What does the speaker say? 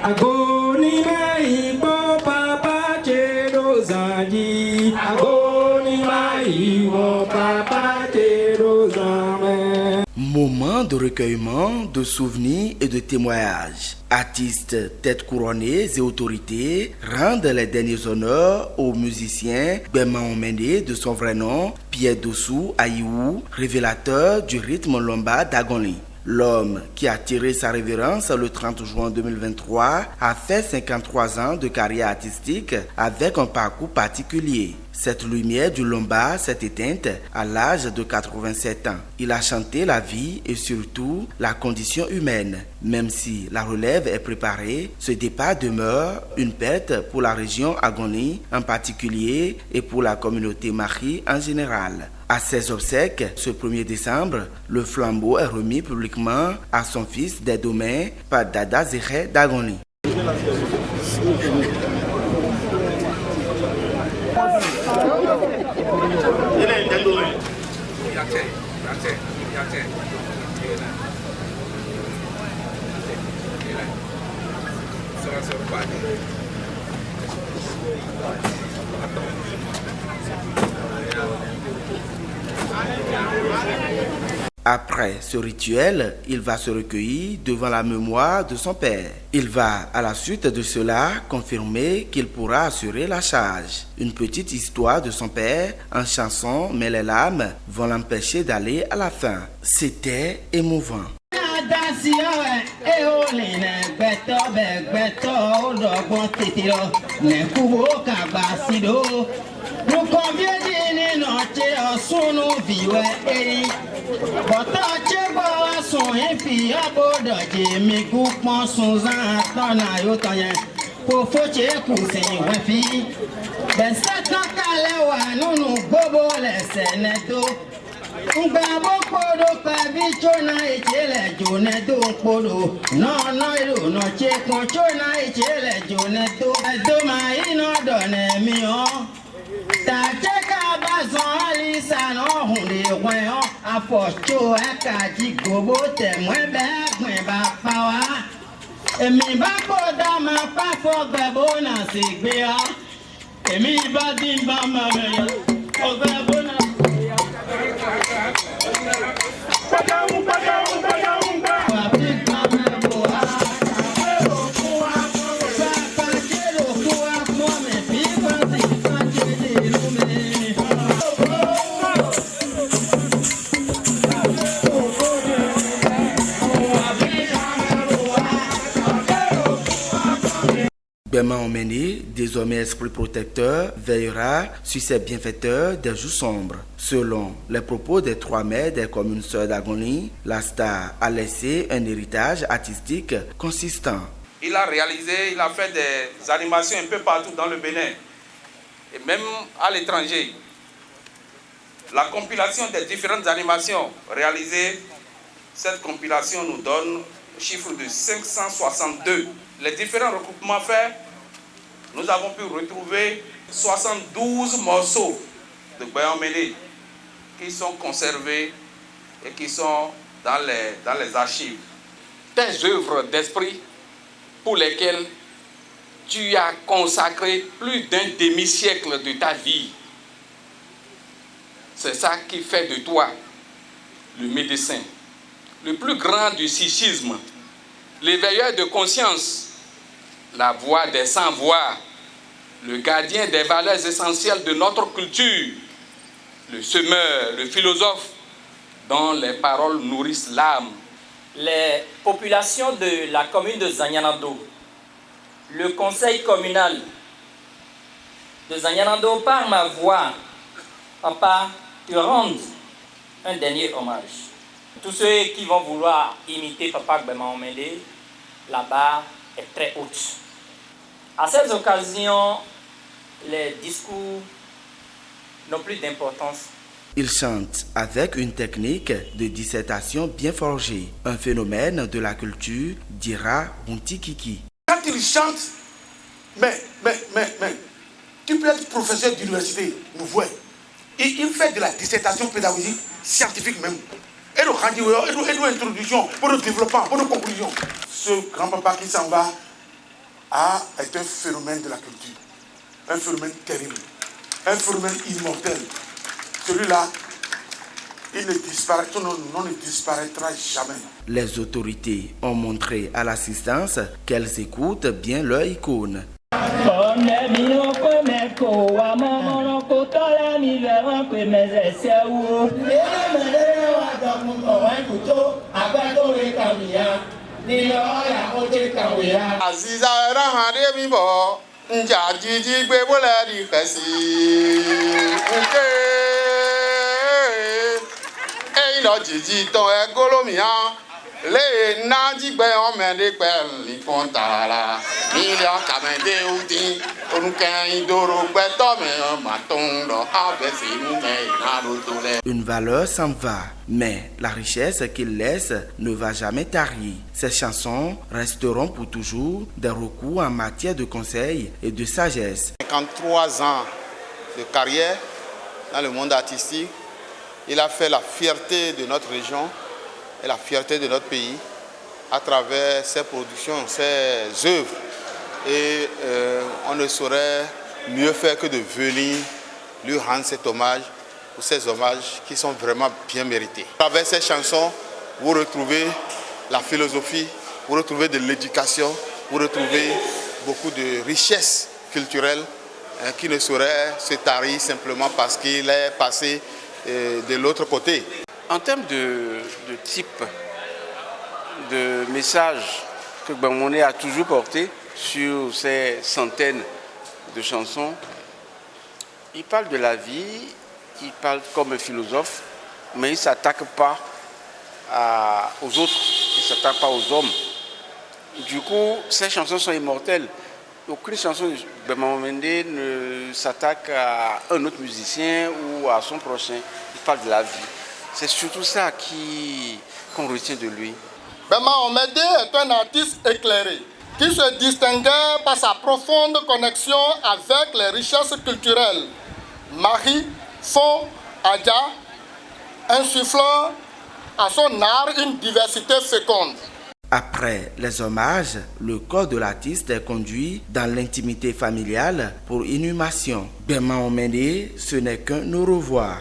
Agoni mai bo papa chero zanji. Agoni mai bo papa chero zame. Moment de recueillement, de souvenirs et de témoignages. Artistes, têtes couronnées et autorités rendent les derniers honneurs aux musiciens Gbema Omene de son vrai nom, Pierre Dossou Ayiwu, révélateur du rythme lomba d'Agoni. L'homme qui a tiré sa révérence le 30 juin 2023 a fait 53 ans de carrière artistique avec un parcours particulier. Cette lumière du lomba s'est éteinte à l'âge de 87 ans. Il a chanté la vie et surtout la condition humaine. Même si la relève est préparée, ce départ demeure une perte pour la région Agoni en particulier et pour la communauté Mahi en général. À ses obsèques, ce 1er décembre, le flambeau est remis publiquement à son fils des domaines par Dada Zéhé d'Agoni. Après ce rituel, il va se recueillir devant la mémoire de son père. Il va, à la suite de cela, confirmer qu'il pourra assurer la charge. Une petite histoire de son père en chanson, mais les larmes vont l'empêcher d'aller à la fin. C'était émouvant. Gbema Omene, désormais esprit protecteur, veillera sur ses bienfaiteurs des jours sombres. Selon les propos des 3 maires des communes sœurs d'Agoni, la star a laissé un héritage artistique consistant. Il a fait des animations un peu partout dans le Bénin et même à l'étranger. La compilation des différentes animations réalisées, cette compilation nous donne le chiffre de 562. Les différents recoupements faits, nous avons pu retrouver 72 morceaux de Gbema Omene qui sont conservés et qui sont dans les archives. Tes œuvres d'esprit pour lesquelles tu as consacré plus d'un demi-siècle de ta vie. C'est ça qui fait de toi le médecin, le plus grand du sikhisme, l'éveilleur de conscience, la voix des sans-voix, le gardien des valeurs essentielles de notre culture, le semeur, le philosophe dont les paroles nourrissent l'âme. Les populations de la commune de Zanyanando, le conseil communal de Zanyanando, par ma voix, papa, te rendent un dernier hommage. Tous ceux qui vont vouloir imiter Papa Gbema Omene, la barre est très haute. À cette occasion, les discours n'ont plus d'importance. Il chante avec une technique de dissertation bien forgée, un phénomène de la culture, dira Runtikiki. Quand il chante, mais, tu peux être professeur d'université, vous voyez. Il fait de la dissertation pédagogique scientifique même. Et le introduction, pour le développement, pour nos conclusions. Ce grand-papa qui s'en va, est un phénomène de la culture, un phénomène terrible, un phénomène immortel. Celui-là, il ne disparaît, son nom ne disparaîtra jamais. Les autorités ont montré à l'assistance qu'elles écoutent bien leur icône. Les Nadi en main de pelle, les pontala, il y a Kamende Oudi, Onkaindoro, Betome, Maton, Une valeur s'en va, mais la richesse qu'il laisse ne va jamais tarir. Ces chansons resteront pour toujours des recours en matière de conseil et de sagesse. 53 ans de carrière dans le monde artistique, il a fait la fierté de notre région et la fierté de notre pays à travers ses productions, ses œuvres. Et on ne saurait mieux faire que de venir lui rendre cet hommage, ou ces hommages qui sont vraiment bien mérités. À travers ces chansons, vous retrouvez la philosophie, vous retrouvez de l'éducation, vous retrouvez beaucoup de richesses culturelles qui ne sauraient se tarir simplement parce qu'il est passé de l'autre côté. En termes de type de message que Gbemba a toujours porté sur ces centaines de chansons, il parle de la vie, il parle comme un philosophe, mais il ne s'attaque pas aux autres, il ne s'attaque pas aux hommes. Du coup, ces chansons sont immortelles. Aucune chanson de Gbemba ne s'attaque à un autre musicien ou à son prochain. Il parle de la vie. C'est surtout ça qu'on retient de lui. Gbemba Omende est un artiste éclairé qui se distinguait par sa profonde connexion avec les richesses culturelles. Marie, Fon, Adja, insufflant à son art une diversité féconde. Après les hommages, le corps de l'artiste est conduit dans l'intimité familiale pour inhumation. Gbemba Omende, ce n'est qu'un au revoir.